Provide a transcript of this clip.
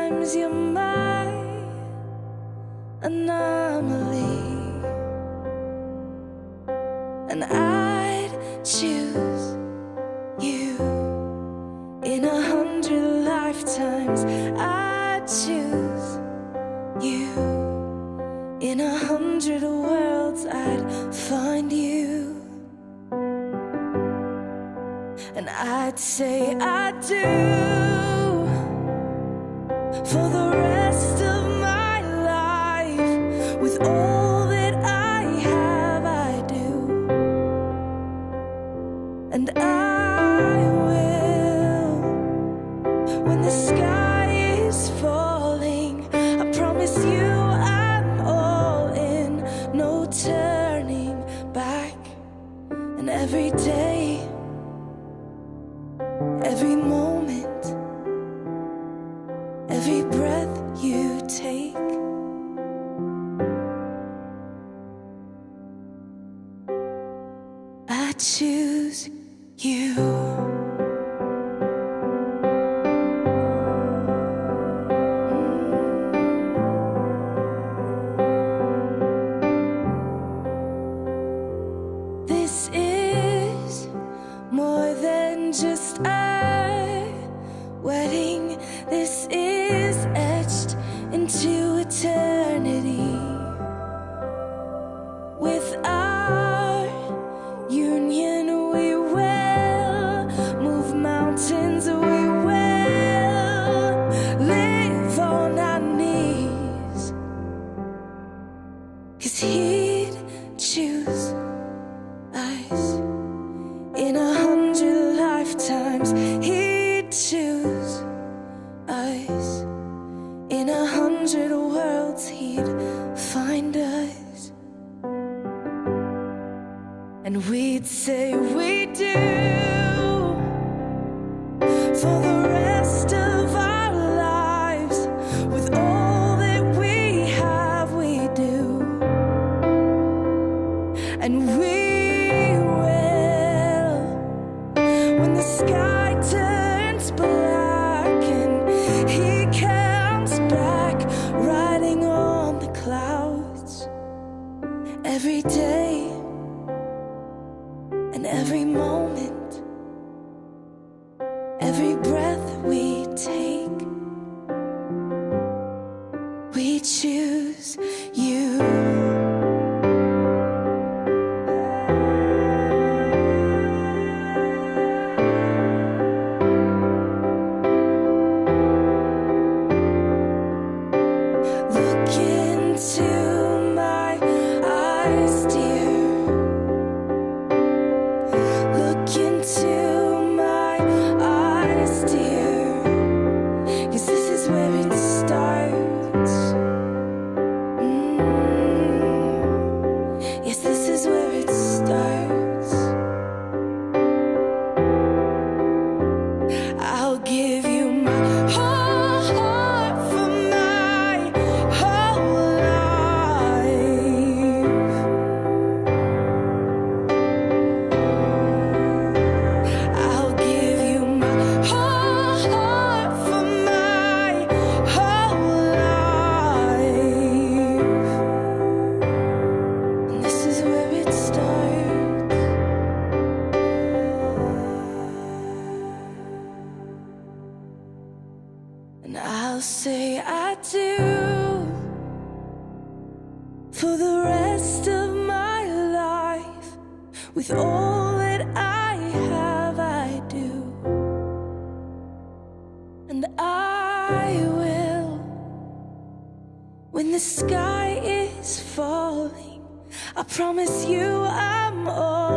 sometimes you're my anomaly, and I'd choose you in 100 lifetimes. I'd choose you in 100 worlds. I'd find you, and I'd say I do for the rest of my life. With all that I have, I do, and I will. When the sky is falling, I promise you I'm all in, no turning back. And every day, every moment, every breath you take, I choose you. This is more than just a wedding. This is etched into eternity. With our union, we will move mountains. We will live on our knees, 'cause he'd choose us in 100 lifetimes. He'd choose us in 100 worlds. He'd find us, and we'd say we do for the rest of our lives. With all that we have, we do, and we will. When the sky turns black and he comes back riding on the clouds, every day and every moment, every breath we take, we choose you. Look into my eyes, dear. Look into my eyes, dear. 'Cause this is where it starts. Yes, this is where it starts. I'll give you my whole heart for my whole life. I'll give you my whole heart for my whole life. And this is where it starts. And I'll say I do for the rest of my life. With all that I have, I do, and I will. When the sky is falling, I promise you I'm all